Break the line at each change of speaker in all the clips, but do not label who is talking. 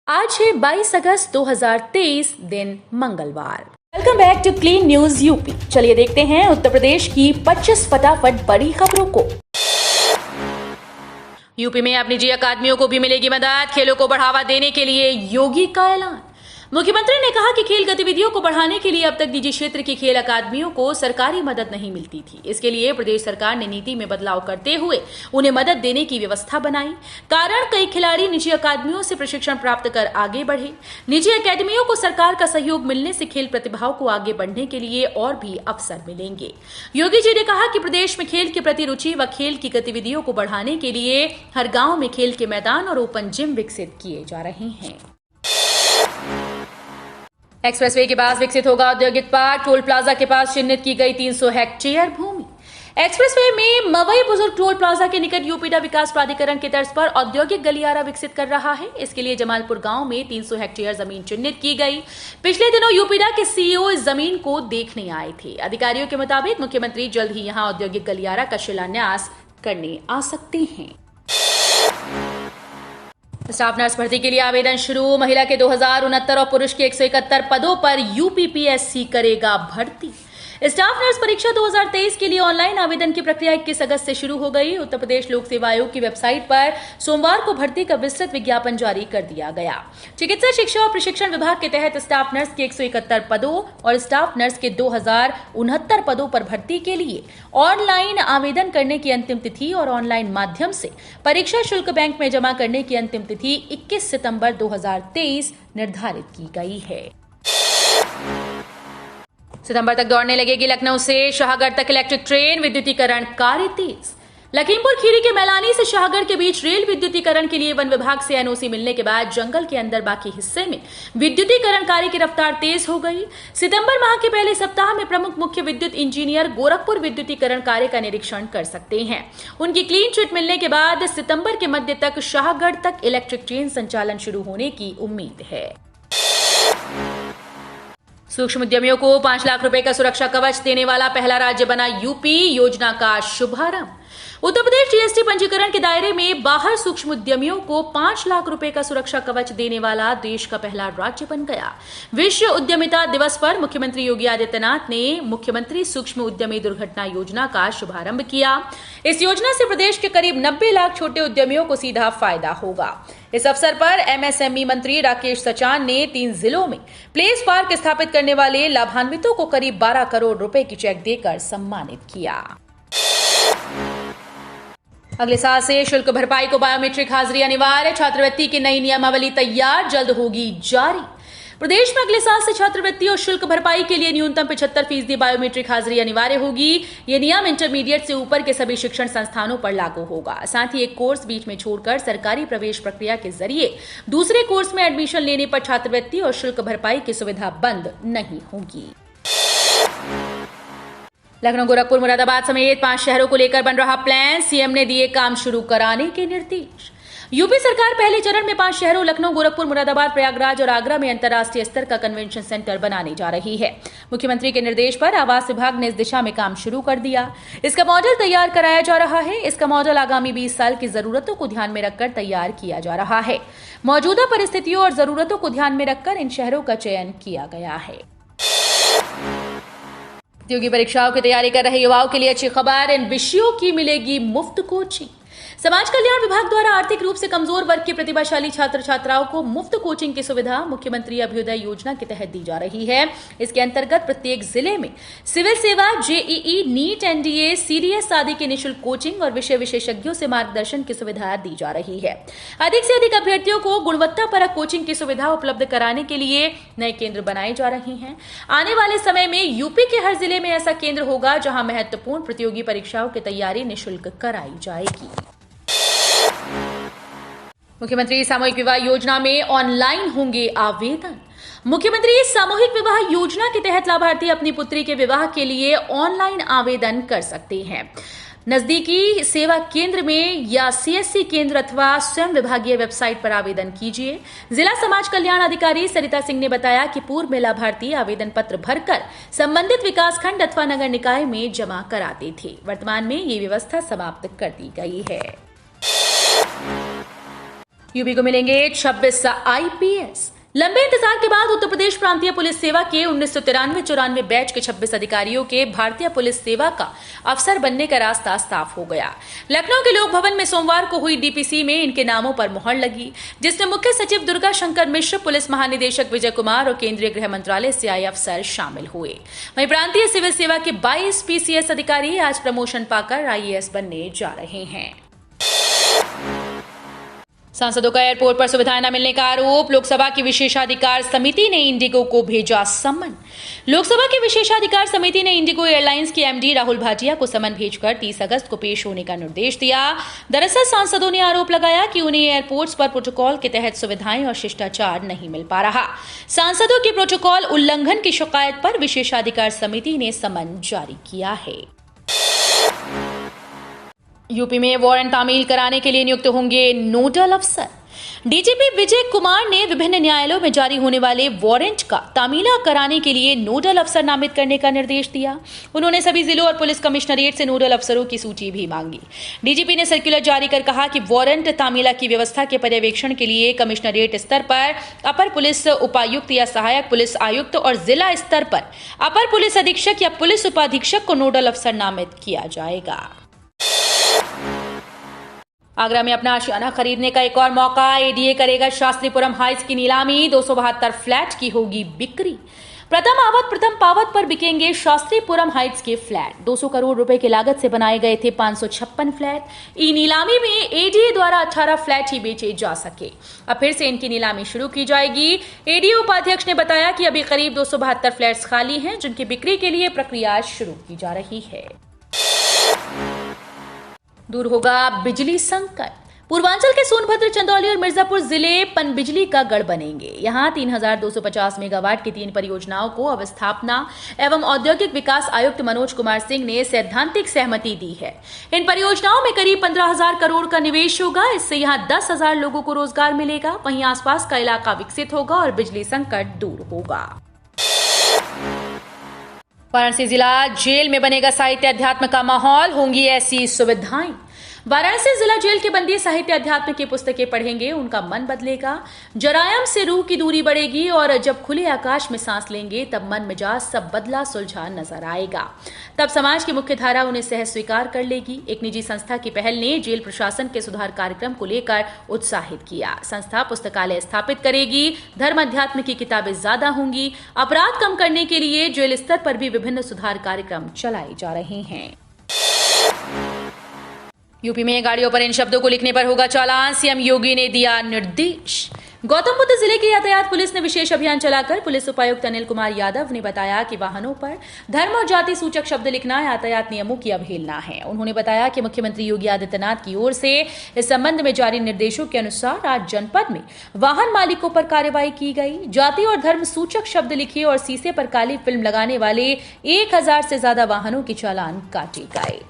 आज है 22 अगस्त 2023 दिन मंगलवार। Welcome back to Clean News UP. चलिए देखते हैं उत्तर प्रदेश की 25 फटाफट बड़ी खबरों को। यूपी में अब निजी अकादमियों को भी मिलेगी मदद। खेलों को बढ़ावा देने के लिए योगी का ऐलान। मुख्यमंत्री ने कहा कि खेल गतिविधियों को बढ़ाने के लिए अब तक निजी क्षेत्र की खेल अकादमियों को सरकारी मदद नहीं मिलती थी। इसके लिए प्रदेश सरकार ने नीति में बदलाव करते हुए उन्हें मदद देने की व्यवस्था बनाई। कारण कई खिलाड़ी निजी अकादमियों से प्रशिक्षण प्राप्त कर आगे बढ़े। निजी अकादमियों को सरकार का सहयोग मिलने से खेल प्रतिभाओं को आगे बढ़ने के लिए और भी अवसर मिलेंगे। योगी जी ने कहा कि प्रदेश में खेल के प्रति रुचि व खेल की गतिविधियों को बढ़ाने के लिए हर गांव में खेल के मैदान और ओपन जिम विकसित किए जा रहे हैं। एक्सप्रेसवे के पास विकसित होगा औद्योगिक पार्क। टोल प्लाजा के पास चिन्हित की गई 300 हेक्टेयर भूमि। एक्सप्रेसवे में मवई बुजुर्ग टोल प्लाजा के निकट यूपीडा विकास प्राधिकरण की तर्ज पर औद्योगिक गलियारा विकसित कर रहा है। इसके लिए जमालपुर गांव में 300 हेक्टेयर जमीन चिन्हित की गई। पिछले दिनों यूपीडा के सीईओ इस जमीन को देखने आए थे। अधिकारियों के मुताबिक मुख्यमंत्री जल्द ही यहां औद्योगिक गलियारा का शिलान्यास करने आ सकते हैं। स्टाफ नर्स भर्ती के लिए आवेदन शुरू। महिला के 2069 और पुरुष के 171 पदों पर यूपीपीएससी करेगा भर्ती। स्टाफ नर्स परीक्षा 2023 के लिए ऑनलाइन आवेदन की प्रक्रिया 21 अगस्त से शुरू हो गई। उत्तर प्रदेश लोक सेवा आयोग की वेबसाइट पर सोमवार को भर्ती का विस्तृत विज्ञापन जारी कर दिया गया। चिकित्सा शिक्षा और प्रशिक्षण विभाग के तहत स्टाफ नर्स के 171 पदों और स्टाफ नर्स के 2069 पदों पर भर्ती के लिए ऑनलाइन आवेदन करने की अंतिम तिथि और ऑनलाइन माध्यम से परीक्षा शुल्क बैंक में जमा करने की अंतिम तिथि 21 सितंबर 2023 निर्धारित की गई है। सितंबर तक दौड़ने लगेगी लखनऊ से शाहगढ़ तक इलेक्ट्रिक ट्रेन। विद्युतीकरण कार्य तेज। लखीमपुर खीरी के मैलानी से शाहगढ़ के बीच रेल विद्युतीकरण के लिए वन विभाग से एनओसी मिलने के बाद जंगल के अंदर बाकी हिस्से में विद्युतीकरण कार्य की रफ्तार तेज हो गई। सितंबर माह के पहले सप्ताह में प्रमुख मुख्य विद्युत इंजीनियर गोरखपुर विद्युतीकरण कार्य का निरीक्षण कर सकते हैं। उनकी क्लीन चिट मिलने के बाद सितंबर के मध्य तक शाहगढ़ तक इलेक्ट्रिक ट्रेन संचालन शुरू होने की उम्मीद है। सूक्ष्म उद्यमियों को 5 लाख रुपए का सुरक्षा कवच देने वाला पहला राज्य बना यूपी। योजना का शुभारंभ। उत्तर प्रदेश जीएसटी पंजीकरण के दायरे में बाहर सूक्ष्म उद्यमियों को 5 लाख रुपए का सुरक्षा कवच देने वाला देश का पहला राज्य बन गया। विश्व उद्यमिता दिवस पर मुख्यमंत्री योगी आदित्यनाथ ने मुख्यमंत्री सूक्ष्म उद्यमी दुर्घटना योजना का शुभारंभ किया। इस योजना से प्रदेश के करीब 90 लाख छोटे उद्यमियों को सीधा फायदा होगा। इस अवसर पर एमएसएमई मंत्री राकेश सचान ने 3 जिलों में प्लेस पार्क स्थापित करने वाले लाभान्वितों को करीब 12 करोड़ रुपए की चेक देकर सम्मानित किया। अगले साल से शुल्क भरपाई को बायोमेट्रिक हाजिरी अनिवार्य। छात्रवृत्ति की नई नियमावली तैयार, जल्द होगी जारी। प्रदेश में अगले साल से छात्रवृत्ति और शुल्क भरपाई के लिए न्यूनतम 75% बायोमेट्रिक हाजिरी अनिवार्य होगी। यह नियम इंटरमीडिएट से ऊपर के सभी शिक्षण संस्थानों पर लागू होगा। साथ ही एक कोर्स बीच में छोड़कर सरकारी प्रवेश प्रक्रिया के जरिए दूसरे कोर्स में एडमिशन लेने पर छात्रवृत्ति और शुल्क भरपाई की सुविधा बंद नहीं होगी। लखनऊ, गोरखपुर, मुरादाबाद समेत 5 शहरों को लेकर बन रहा प्लान। सीएम ने दिए काम शुरू कराने के निर्देश। यूपी सरकार पहले चरण में 5 शहरों लखनऊ, गोरखपुर, मुरादाबाद, प्रयागराज और आगरा में अंतर्राष्ट्रीय स्तर का कन्वेंशन सेंटर बनाने जा रही है। मुख्यमंत्री के निर्देश पर आवास विभाग ने इस दिशा में काम शुरू कर दिया। इसका मॉडल तैयार कराया जा रहा है। इसका मॉडल आगामी 20 साल की जरूरतों को ध्यान में रखकर तैयार किया जा रहा है। मौजूदा परिस्थितियों और जरूरतों को ध्यान में रखकर इन शहरों का चयन किया गया है। प्रतियोगी परीक्षाओं की तैयारी कर रहे युवाओं के लिए अच्छी खबर। इन विषयों की मिलेगी मुफ्त कोचिंग। समाज कल्याण विभाग द्वारा आर्थिक रूप से कमजोर वर्ग के प्रतिभाशाली छात्र छात्राओं को मुफ्त कोचिंग की सुविधा मुख्यमंत्री अभ्युदय योजना के तहत दी जा रही है। इसके अंतर्गत प्रत्येक जिले में सिविल सेवा, जेईई, नीट, एनडीए, सीडीएस आदि की निःशुल्क कोचिंग और विषय विशेषज्ञों से मार्गदर्शन की सुविधा दी जा रही है। अधिक से अधिक अभ्यर्थियों को गुणवत्तापरक कोचिंग की सुविधा उपलब्ध कराने के लिए नए केंद्र बनाए जा रहे हैं। आने वाले समय में यूपी के हर जिले में ऐसा केंद्र होगा जहां महत्वपूर्ण प्रतियोगी परीक्षाओं की तैयारी निःशुल्क कराई जाएगी। मुख्यमंत्री सामूहिक विवाह योजना में ऑनलाइन होंगे आवेदन। मुख्यमंत्री सामूहिक विवाह योजना के तहत लाभार्थी अपनी पुत्री के विवाह के लिए ऑनलाइन आवेदन कर सकते हैं। नजदीकी सेवा केंद्र में या सीएससी केंद्र अथवा स्वयं विभागीय वेबसाइट पर आवेदन कीजिए। जिला समाज कल्याण अधिकारी सरिता सिंह ने बताया कि पूर्व में लाभार्थी आवेदन पत्र भरकर संबंधित विकासखंड अथवा नगर निकाय में जमा कराते थे। वर्तमान में ये व्यवस्था समाप्त कर दी गई है। यूपी को मिलेंगे 26 आईपीएस। लंबे इंतजार के बाद उत्तर प्रदेश प्रांतीय पुलिस सेवा के 1993-94 बैच के 26 अधिकारियों के भारतीय पुलिस सेवा का अफसर बनने का रास्ता साफ हो गया। लखनऊ के लोक भवन में सोमवार को हुई डीपीसी में इनके नामों पर मुहर लगी, जिसमें मुख्य सचिव दुर्गा शंकर मिश्र, पुलिस महानिदेशक विजय कुमार और केंद्रीय गृह मंत्रालय से आए अफसर शामिल हुए। वहीं प्रांतीय सिविल सेवा के 22 पीसीएस अधिकारी आज प्रमोशन पाकर आईएएस बनने जा रहे हैं। सांसदों का एयरपोर्ट पर सुविधाएं न मिलने का आरोप। लोकसभा की विशेषाधिकार समिति ने इंडिगो को भेजा सम्मन। लोकसभा की विशेषाधिकार समिति ने इंडिगो एयरलाइंस के एमडी राहुल भाटिया को सम्मन भेजकर 30 अगस्त को पेश होने का निर्देश दिया। दरअसल सांसदों ने आरोप लगाया कि उन्हें एयरपोर्ट्स पर प्रोटोकॉल के तहत सुविधाएं और शिष्टाचार नहीं मिल पा रहा। सांसदों के प्रोटोकॉल उल्लंघन की शिकायत पर विशेषाधिकार समिति ने सम्मन जारी किया है। यूपी में वारंट तामील कराने के लिए नियुक्त होंगे नोडल अफसर। डीजीपी विजय कुमार ने विभिन्न न्यायालयों में जारी होने वाले वारंट का तामीला कराने के लिए नोडल अफसर नामित करने का निर्देश दिया। उन्होंने सभी जिलों और पुलिस कमिश्नरेट से नोडल अफसरों की सूची भी मांगी। डीजीपी ने सर्कुलर जारी कर कहा कि वारंट तामीला की व्यवस्था के पर्यवेक्षण के लिए कमिश्नरेट स्तर पर अपर पुलिस उपायुक्त या सहायक पुलिस आयुक्त और जिला स्तर पर अपर पुलिस अधीक्षक या पुलिस उपाधीक्षक को नोडल अफसर नामित किया जाएगा। आगरा में अपना आशियाना खरीदने का एक और मौका। एडीए करेगा शास्त्रीपुरम हाइट्स की नीलामी। 272 फ्लैट की होगी बिक्री। प्रथम आवत प्रथम पावत पर बिकेंगे शास्त्रीपुरम हाइट्स के फ्लैट। 200 करोड़ रुपए की लागत से बनाए गए थे 556 फ्लैट। ई नीलामी में एडीए द्वारा 18 फ्लैट ही बेचे जा सके। अब फिर से इनकी नीलामी शुरू की जाएगी। एडीए उपाध्यक्ष ने बताया कि अभी करीब 272 फ्लैट्स खाली हैं, जिनकी बिक्री के लिए प्रक्रिया शुरू की जा रही है। दूर होगा बिजली संकट। पूर्वांचल के सोनभद्र, चंदौली और मिर्जापुर जिले पनबिजली का गढ़ बनेंगे। यहां 3250 मेगावाट की 3 परियोजनाओं को अवस्थापना एवं औद्योगिक विकास आयुक्त मनोज कुमार सिंह ने सैद्धांतिक सहमति दी है। इन परियोजनाओं में करीब 15,000 करोड़ का निवेश होगा। इससे यहां 10,000 लोगों को रोजगार मिलेगा। वहीं आसपास का इलाका विकसित होगा और बिजली संकट दूर होगा। वाराणसी जिला जेल में बनेगा साहित्य अध्यात्म का माहौल। होंगी ऐसी सुविधाएं। वाराणसी जिला जेल के बंदी साहित्य अध्यात्म की पुस्तकें पढ़ेंगे, उनका मन बदलेगा। जरायम से रूह की दूरी बढ़ेगी और जब खुले आकाश में सांस लेंगे तब मन मिजाज सब बदला सुलझा नजर आएगा। तब समाज की मुख्य धारा उन्हें सहज स्वीकार कर लेगी। एक निजी संस्था की पहल ने जेल प्रशासन के सुधार कार्यक्रम को लेकर उत्साहित किया। संस्था पुस्तकालय स्थापित करेगी। धर्म अध्यात्म की किताबें ज्यादा होंगी। अपराध कम करने के लिए जेल स्तर पर भी विभिन्न सुधार कार्यक्रम चलाए जा रहे हैं। यूपी में गाड़ियों पर इन शब्दों को लिखने पर होगा चालान। सीएम योगी ने दिया निर्देश। गौतम बुद्ध जिले की यातायात पुलिस ने विशेष अभियान चलाकर पुलिस उपायुक्त अनिल कुमार यादव ने बताया कि वाहनों पर धर्म और जाति सूचक शब्द लिखना यातायात नियमों की अवहेलना है। उन्होंने बताया कि मुख्यमंत्री योगी आदित्यनाथ की ओर से इस संबंध में जारी निर्देशों के अनुसार आज जनपद में वाहन मालिकों पर कार्रवाई की गई। जाति और धर्म सूचक शब्द लिखे और शीशे पर काली फिल्म लगाने वाले 1000 से ज्यादा वाहनों के चालान काटे गए।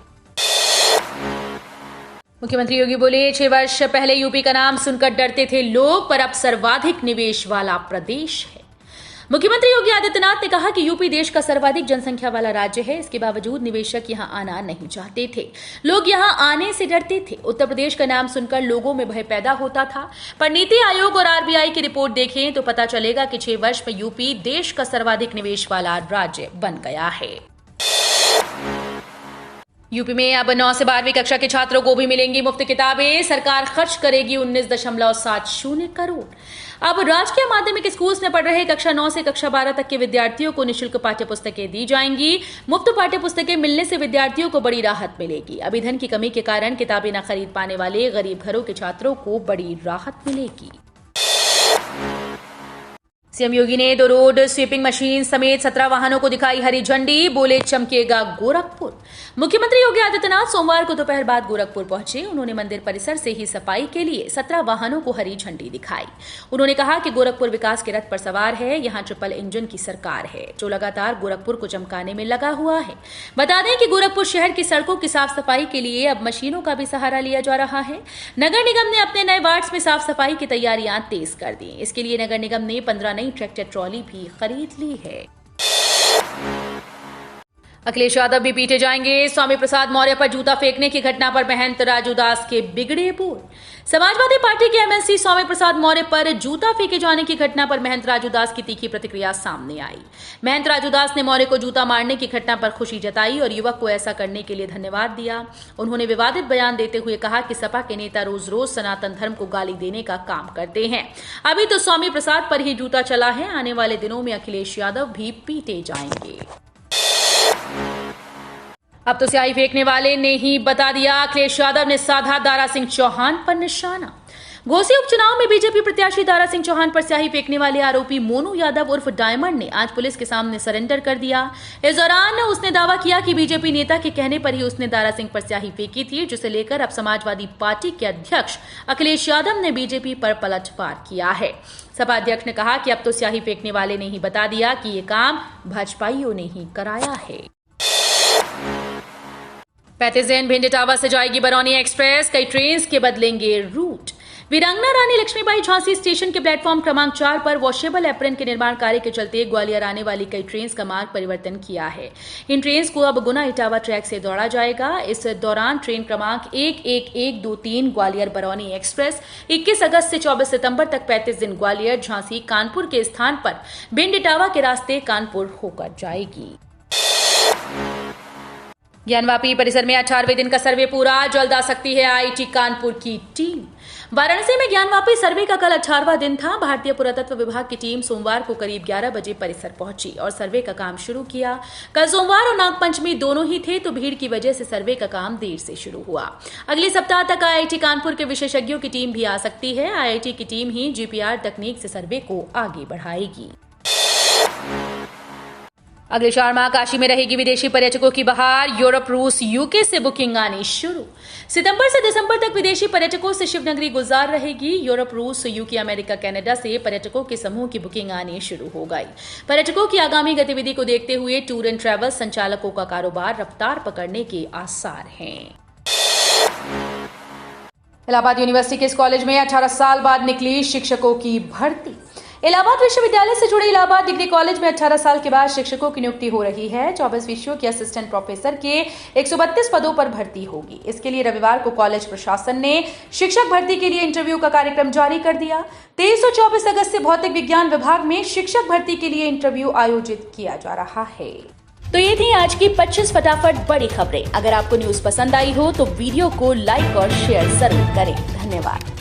मुख्यमंत्री योगी बोले, 6 वर्ष पहले यूपी का नाम सुनकर डरते थे लोग, पर अब सर्वाधिक निवेश वाला प्रदेश है। मुख्यमंत्री योगी आदित्यनाथ ने कहा कि यूपी देश का सर्वाधिक जनसंख्या वाला राज्य है। इसके बावजूद निवेशक यहां आना नहीं चाहते थे। लोग यहां आने से डरते थे। उत्तर प्रदेश का नाम सुनकर लोगों में भय पैदा होता था। पर नीति आयोग और आरबीआई की रिपोर्ट देखें तो पता चलेगा कि 6 वर्ष में यूपी देश का सर्वाधिक निवेश वाला राज्य बन गया है। यूपी में अब 9 से 12वीं कक्षा के छात्रों को भी मिलेंगी मुफ्त किताबें। सरकार खर्च करेगी 19.70 करोड़। अब राजकीय माध्यमिक स्कूल्स में पढ़ रहे कक्षा 9 से कक्षा 12 तक के विद्यार्थियों को निःशुल्क पाठ्य पुस्तकें दी जाएंगी। मुफ्त पाठ्य पुस्तकें मिलने से विद्यार्थियों को बड़ी राहत मिलेगी। अभी धन की कमी के कारण किताबें न खरीद पाने वाले गरीब घरों के छात्रों को बड़ी राहत मिलेगी। सीएम योगी ने 2 रोड स्वीपिंग मशीन समेत 17 वाहनों को दिखाई हरी झंडी। बोले, चमकेगा गोरखपुर। मुख्यमंत्री योगी आदित्यनाथ सोमवार को दोपहर बाद गोरखपुर पहुंचे। उन्होंने मंदिर परिसर से ही सफाई के लिए 17 वाहनों को हरी झंडी दिखाई। उन्होंने कहा कि गोरखपुर विकास के रथ पर सवार है। यहां ट्रिपल इंजन की सरकार है, जो लगातार गोरखपुर को चमकाने में लगा हुआ है। बता दें कि गोरखपुर शहर की सड़कों की साफ सफाई के लिए अब मशीनों का भी सहारा लिया जा रहा है। नगर निगम ने अपने नए वार्ड्स में साफ सफाई की तैयारियां तेज कर दी। इसके लिए नगर निगम ने 15 नई ट्रैक्टर ट्रॉली भी खरीद ली है। अखिलेश यादव भी पीटे जाएंगे। स्वामी प्रसाद मौर्य पर जूता फेंकने की घटना पर महंत राजू दास के बिगड़े बोल। समाजवादी पार्टी के एमएलसी स्वामी प्रसाद मौर्य पर जूता फेंके जाने की घटना पर महंत राजू दास की तीखी प्रतिक्रिया सामने आई। महंत राजू दास ने मौर्य को जूता मारने की घटना पर खुशी जताई और युवक को ऐसा करने के लिए धन्यवाद दिया। उन्होंने विवादित बयान देते हुए कहा कि सपा के नेता रोज रोज सनातन धर्म को गाली देने का काम करते हैं। अभी तो स्वामी प्रसाद पर ही जूता चला है, आने वाले दिनों में अखिलेश यादव भी पीटे जाएंगे। अब तो स्याही फेंकने वाले ने ही बता दिया, अखिलेश यादव ने साधा दारा सिंह चौहान पर निशाना। घोसी उपचुनाव में बीजेपी प्रत्याशी दारा सिंह चौहान पर स्याही फेंकने वाले आरोपी मोनू यादव उर्फ डायमंड ने आज पुलिस के सामने सरेंडर कर दिया। इस दौरान उसने दावा किया कि बीजेपी नेता के कहने पर ही उसने दारा सिंह पर स्याही फेंकी थी, जिसे लेकर अब समाजवादी पार्टी के अध्यक्ष अखिलेश यादव ने बीजेपी पर पलटवार किया है। सपा अध्यक्ष ने कहा कि अब तो स्याही फेंकने वाले ने ही बता दिया कि ये काम भाजपाइयों ने ही कराया है। 35 दिन भिंड इटावा से जाएगी बरौनी एक्सप्रेस, कई ट्रेन के बदलेंगे रूट। वीरांगना रानी लक्ष्मीबाई झांसी स्टेशन के प्लेटफॉर्म क्रमांक 4 पर वॉशेबल एप्रन के निर्माण कार्य के चलते ग्वालियर आने वाली कई ट्रेन का मार्ग परिवर्तन किया है। इन ट्रेन को अब गुना इटावा ट्रैक से दौड़ा जाएगा। इस दौरान ट्रेन क्रमांक 11123 ग्वालियर बरौनी एक्सप्रेस 21 अगस्त से 24 सितंबर तक 35 दिन ग्वालियर झांसी कानपुर के स्थान पर भिंड इटावा के रास्ते कानपुर होकर जाएगी। ज्ञानवापी परिसर में 18वें दिन का सर्वे पूरा, जल्द आ सकती है आईआईटी कानपुर की टीम। वाराणसी में ज्ञानवापी सर्वे का कल 18वां दिन था। भारतीय पुरातत्व विभाग की टीम सोमवार को करीब 11 बजे परिसर पहुंची और सर्वे का काम शुरू किया। कल सोमवार और नागपंचमी दोनों ही थे, तो भीड़ की वजह से सर्वे का काम देर से शुरू हुआ। अगले सप्ताह तक आईआईटी कानपुर के विशेषज्ञों की टीम भी आ सकती है। आईआईटी की टीम ही जीपीआर तकनीक से सर्वे को आगे बढ़ाएगी। अगले 4 माह काशी में रहेगी विदेशी पर्यटकों की बहार। यूरोप, रूस, यूके से बुकिंग आनी शुरू। सितंबर से दिसंबर तक विदेशी पर्यटकों से शिवनगरी गुलजार रहेगी। यूरोप, रूस, यूके, अमेरिका, कनाडा से पर्यटकों के समूह की बुकिंग आनी शुरू हो गई। पर्यटकों की आगामी गतिविधि को देखते हुए टूर एंड ट्रैवल संचालकों का कारोबार रफ्तार पकड़ने के आसार हैं। इलाहाबाद यूनिवर्सिटी के इस कॉलेज में 18 साल बाद निकली शिक्षकों की भर्ती। इलाहाबाद विश्वविद्यालय से जुड़े इलाहाबाद डिग्री कॉलेज में 18 साल के बाद शिक्षकों की नियुक्ति हो रही है। 24 विषयों के असिस्टेंट प्रोफेसर के 132 पदों पर भर्ती होगी। इसके लिए रविवार को कॉलेज प्रशासन ने शिक्षक भर्ती के लिए इंटरव्यू का कार्यक्रम जारी कर दिया। 23 और 24 अगस्त से भौतिक विज्ञान विभाग में शिक्षक भर्ती के लिए इंटरव्यू आयोजित किया जा रहा है। तो ये थी आज की 25 फटाफट बड़ी खबरें। अगर आपको न्यूज पसंद आई हो तो वीडियो को लाइक और शेयर जरूर करें। धन्यवाद।